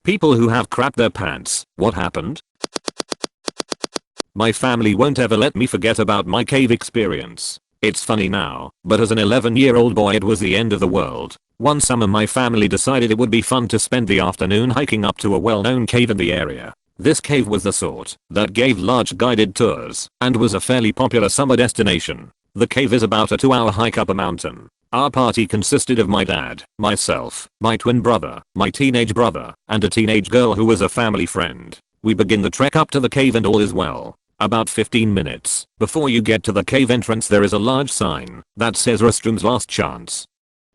People who have crapped their pants. What happened? My family won't ever let me forget about my cave experience. It's funny now, but as an 11-year-old boy it was the end of the world. One summer my family decided it would be fun to spend the afternoon hiking up to a well-known cave in the area. This cave was the sort that gave large guided tours and was a fairly popular summer destination. The cave is about a 2-hour hike up a mountain. Our party consisted of my dad, myself, my twin brother, my teenage brother, and a teenage girl who was a family friend. We begin the trek up to the cave and all is well. About 15 minutes before you get to the cave entrance there is a large sign that says restrooms last chance.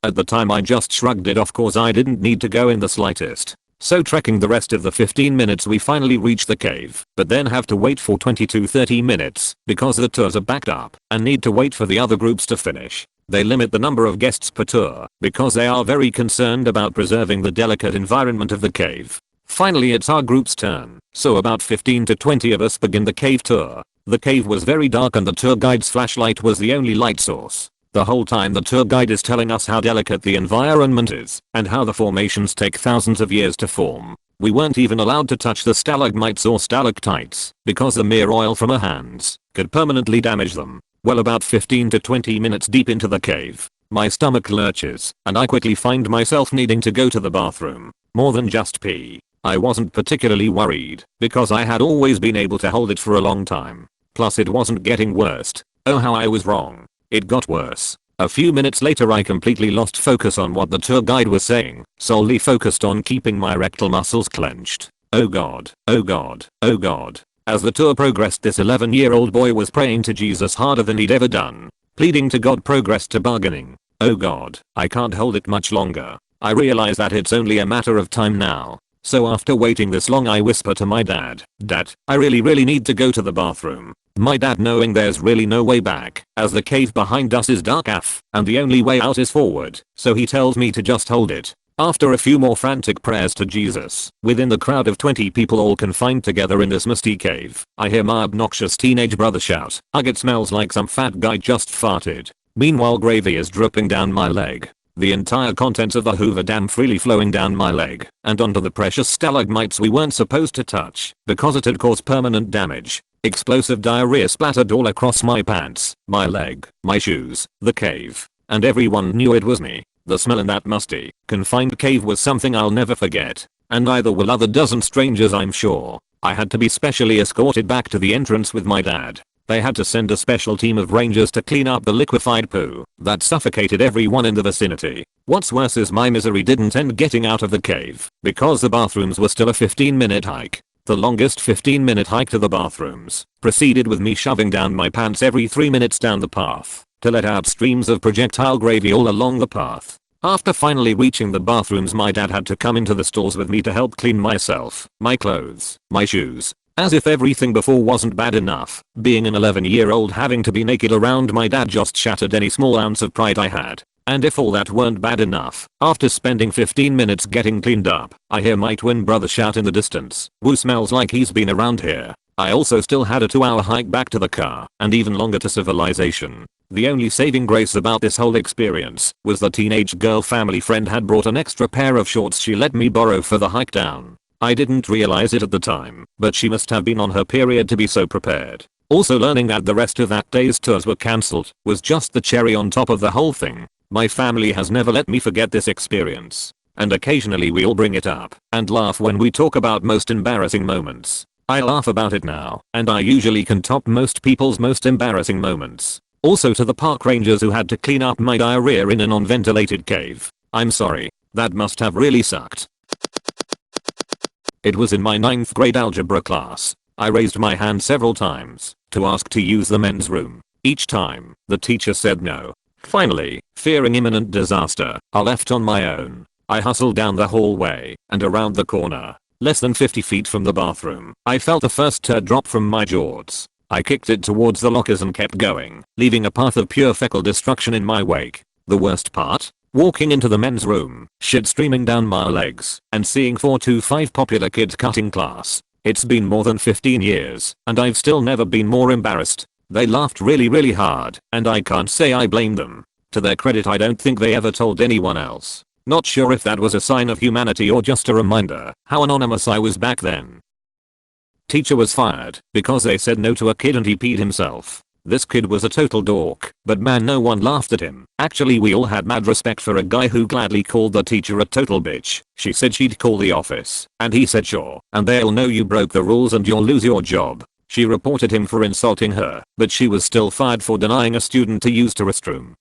At the time I just shrugged it off cause I didn't need to go in the slightest. So trekking the rest of the 15 minutes we finally reach the cave, but then have to wait for 20 to 30 minutes because the tours are backed up and need to wait for the other groups to finish. They limit the number of guests per tour because they are very concerned about preserving the delicate environment of the cave. Finally it's our group's turn, so about 15 to 20 of us begin the cave tour. The cave was very dark and the tour guide's flashlight was the only light source. The whole time the tour guide is telling us how delicate the environment is and how the formations take thousands of years to form. We weren't even allowed to touch the stalagmites or stalactites because the mere oil from our hands could permanently damage them. Well, about 15 to 20 minutes deep into the cave, my stomach lurches and I quickly find myself needing to go to the bathroom. More than just pee. I wasn't particularly worried because I had always been able to hold it for a long time. Plus it wasn't getting worse. Oh how I was wrong. It got worse. A few minutes later I completely lost focus on what the tour guide was saying, solely focused on keeping my rectal muscles clenched. Oh god, oh god, oh god. As the tour progressed this 11-year-old boy was praying to Jesus harder than he'd ever done. Pleading to God progressed to bargaining. Oh god, I can't hold it much longer. I realize that it's only a matter of time now. So after waiting this long I whisper to my dad, "Dad, I really need to go to the bathroom." My dad knowing there's really no way back as the cave behind us is dark AF and the only way out is forward, so he tells me to just hold it. After a few more frantic prayers to Jesus, within the crowd of 20 people all confined together in this musty cave, I hear my obnoxious teenage brother shout, "Ugh, it smells like some fat guy just farted." Meanwhile gravy is dripping down my leg. The entire contents of the Hoover Dam freely flowing down my leg and onto the precious stalagmites we weren't supposed to touch because it had caused permanent damage. Explosive diarrhea splattered all across my pants, my leg, my shoes, the cave, and everyone knew it was me. The smell in that musty, confined cave was something I'll never forget, and neither will other dozen strangers I'm sure. I had to be specially escorted back to the entrance with my dad. They had to send a special team of rangers to clean up the liquefied poo that suffocated everyone in the vicinity. What's worse is my misery didn't end getting out of the cave because the bathrooms were still a 15-minute hike. The longest 15-minute hike to the bathrooms proceeded with me shoving down my pants every 3 minutes down the path to let out streams of projectile gravy all along the path. After finally reaching the bathrooms my dad had to come into the stalls with me to help clean myself, my clothes, my shoes. As if everything before wasn't bad enough, being an 11-year-old having to be naked around my dad just shattered any small ounce of pride I had. And if all that weren't bad enough, after spending 15 minutes getting cleaned up, I hear my twin brother shout in the distance, "Woo, smells like he's been around here." I also still had a 2-hour hike back to the car and even longer to civilization. The only saving grace about this whole experience was the teenage girl family friend had brought an extra pair of shorts she let me borrow for the hike down. I didn't realize it at the time, but she must have been on her period to be so prepared. Also learning that the rest of that day's tours were cancelled was just the cherry on top of the whole thing. My family has never let me forget this experience, and occasionally we all bring it up and laugh when we talk about most embarrassing moments. I laugh about it now, and I usually can top most people's most embarrassing moments. Also to the park rangers who had to clean up my diarrhea in an unventilated cave. I'm sorry, that must have really sucked. It was in my 9th grade algebra class. I raised my hand several times to ask to use the men's room. Each time, the teacher said no. Finally, fearing imminent disaster, I left on my own. I hustled down the hallway and around the corner. Less than 50 feet from the bathroom, I felt the first turd drop from my jaws. I kicked it towards the lockers and kept going, leaving a path of pure fecal destruction in my wake. The worst part? Walking into the men's room, shit streaming down my legs, and seeing 4 to 5 popular kids cutting class. It's been more than 15 years, and I've still never been more embarrassed. They laughed really hard, and I can't say I blame them. To their credit I don't think they ever told anyone else. Not sure if that was a sign of humanity or just a reminder how anonymous I was back then. Teacher was fired because they said no to a kid and he peed himself. This kid was a total dork, but man, no one laughed at him. Actually, we all had mad respect for a guy who gladly called the teacher a total bitch. She said she'd call the office, and he said sure, and they'll know you broke the rules and you'll lose your job. She reported him for insulting her, but she was still fired for denying a student to use the restroom.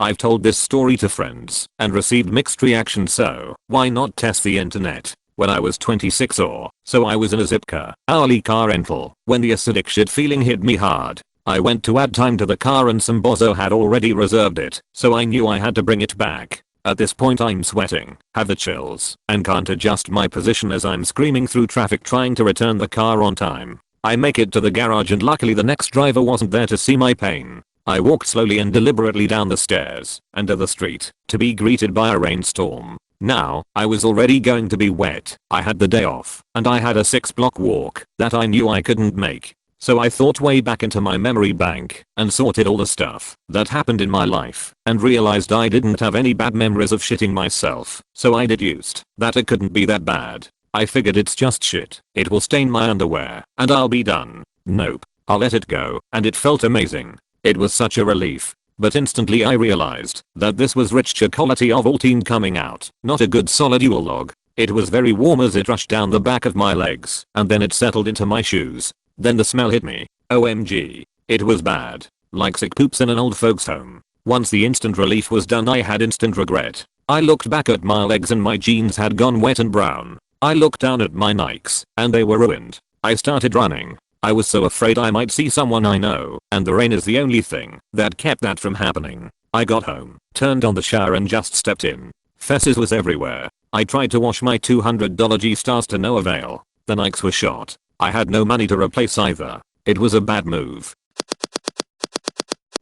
I've told this story to friends and received mixed reactions, so why not test the internet? When I was 26 or so, I was in a Zipcar hourly car rental when the acidic shit feeling hit me hard. I went to add time to the car and some bozo had already reserved it, so I knew I had to bring it back. At this point I'm sweating, have the chills, and can't adjust my position as I'm screaming through traffic trying to return the car on time. I make it to the garage and luckily the next driver wasn't there to see my pain. I walked slowly and deliberately down the stairs and to the street to be greeted by a rainstorm. Now, I was already going to be wet. I had the day off, and I had a 6-block walk that I knew I couldn't make. So I thought way back into my memory bank and sorted all the stuff that happened in my life and realized I didn't have any bad memories of shitting myself. So I deduced that it couldn't be that bad. I figured it's just shit. It will stain my underwear and I'll be done. Nope. I'll let it go, and it felt amazing. It was such a relief. But instantly I realized that this was rich chocolatey Ovaltine coming out, not a good solid Yule log. It was very warm as it rushed down the back of my legs and then it settled into my shoes. Then the smell hit me. OMG. It was bad. Like sick poops in an old folks home. Once the instant relief was done, I had instant regret. I looked back at my legs and my jeans had gone wet and brown. I looked down at my Nikes and they were ruined. I started running. I was so afraid I might see someone I know, and the rain is the only thing that kept that from happening. I got home, turned on the shower and just stepped in. Fesses was everywhere. I tried to wash my $200 G-Stars to no avail. The Nikes were shot. I had no money to replace either. It was a bad move.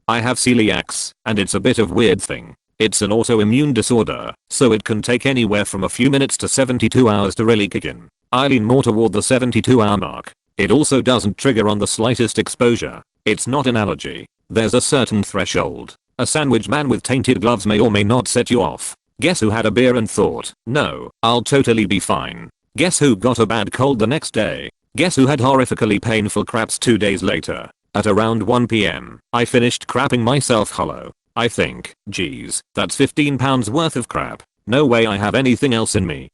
I have celiacs, and it's a bit of weird thing. It's an autoimmune disorder, so it can take anywhere from a few minutes to 72 hours to really kick in. I lean more toward the 72-hour mark. It also doesn't trigger on the slightest exposure. It's not an allergy. There's a certain threshold. A sandwich man with tainted gloves may or may not set you off. Guess who had a beer and thought, no, I'll totally be fine. Guess who got a bad cold the next day. Guess who had horrifically painful craps 2 days later. At around 1 PM, I finished crapping myself hollow. I think, geez, that's 15 pounds worth of crap. No way I have anything else in me.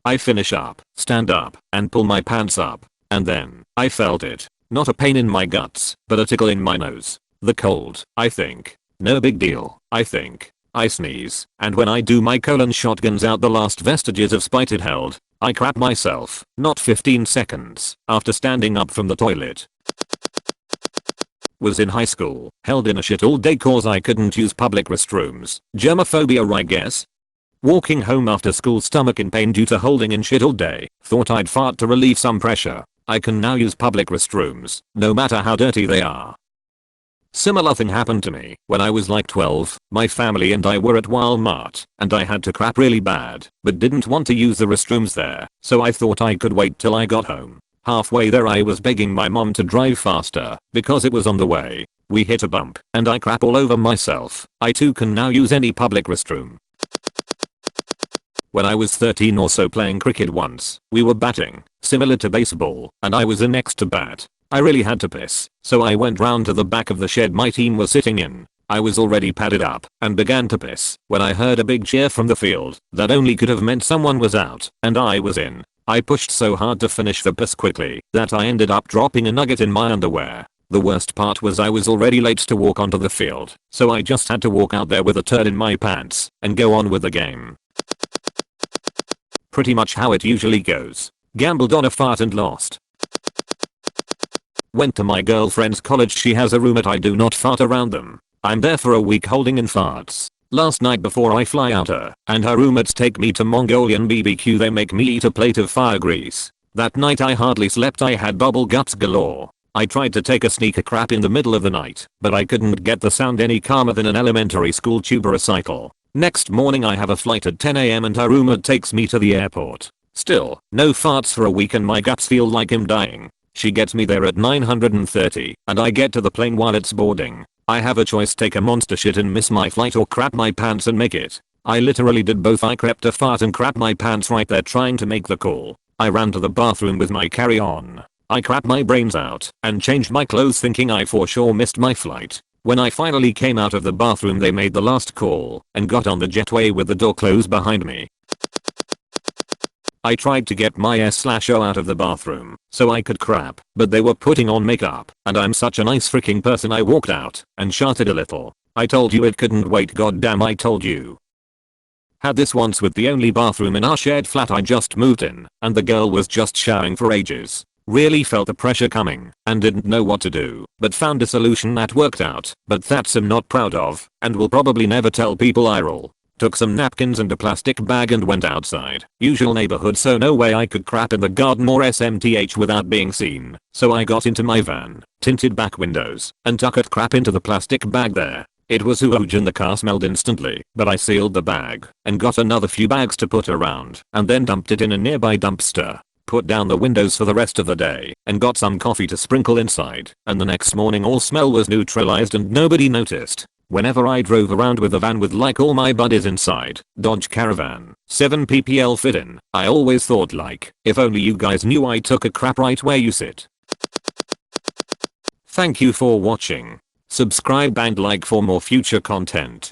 I finish up, stand up, and pull my pants up. And then, I felt it. Not a pain in my guts, but a tickle in my nose. The cold, I think. No big deal, I think. I sneeze, and when I do my colon shotguns out the last vestiges of spite it held, I crap myself, not 15 seconds, after standing up from the toilet. Was in high school, held in a shit all day cause I couldn't use public restrooms. Germophobia, I guess. Walking home after school, stomach in pain due to holding in shit all day, thought I'd fart to relieve some pressure. I can now use public restrooms, no matter how dirty they are. Similar thing happened to me when I was like 12. My family and I were at Walmart, and I had to crap really bad, but didn't want to use the restrooms there, so I thought I could wait till I got home. Halfway there I was begging my mom to drive faster, because it was on the way. We hit a bump, and I crap all over myself. I too can now use any public restroom. When I was 13 or so playing cricket once, we were batting, similar to baseball, and I was the next to bat. I really had to piss, so I went round to the back of the shed my team was sitting in. I was already padded up and began to piss when I heard a big cheer from the field that only could have meant someone was out and I was in. I pushed so hard to finish the piss quickly that I ended up dropping a nugget in my underwear. The worst part was I was already late to walk onto the field, so I just had to walk out there with a turd in my pants and go on with the game. Pretty much how it usually goes. Gambled on a fart and lost. Went to my girlfriend's college. She has a roommate. I do not fart around them. I'm there for a week holding in farts. Last night before I fly out her and her roommates take me to Mongolian BBQ, they make me eat a plate of fire grease. That night I hardly slept. I had bubble guts galore. I tried to take a sneaker crap in the middle of the night, but I couldn't get the sound any calmer than an elementary school tuba recital. Next morning I have a flight at 10 AM and her roommate takes me to the airport. Still, no farts for a week and my guts feel like I'm dying. She gets me there at 9:30 and I get to the plane while it's boarding. I have a choice: take a monster shit and miss my flight or crap my pants and make it. I literally did both. I crept a fart and crapped my pants right there trying to make the call. I ran to the bathroom with my carry-on. I crapped my brains out and changed my clothes thinking I for sure missed my flight. When I finally came out of the bathroom they made the last call and got on the jetway with the door closed behind me. I tried to get my S/O out of the bathroom so I could crap, but they were putting on makeup and I'm such a nice freaking person I walked out and shouted a little. I told you it couldn't wait, goddamn I told you. Had this once with the only bathroom in our shared flat I just moved in and the girl was just showering for ages. Really felt the pressure coming and didn't know what to do, but found a solution that worked out, but that's I'm not proud of and will probably never tell people I roll. Took some napkins and a plastic bag and went outside. Usual neighborhood so no way I could crap in the garden or SMTH without being seen. So I got into my van, tinted back windows, and tucked crap into the plastic bag there. It was huge and the car smelled instantly, but I sealed the bag and got another few bags to put around and then dumped it in a nearby dumpster. Put down the windows for the rest of the day and got some coffee to sprinkle inside, and the next morning all smell was neutralized and nobody noticed. Whenever I drove around with a van with like all my buddies inside, Dodge Caravan, 7 ppl fit in, I always thought like, if only you guys knew I took a crap right where you sit. Thank you for watching. Subscribe and like for more future content.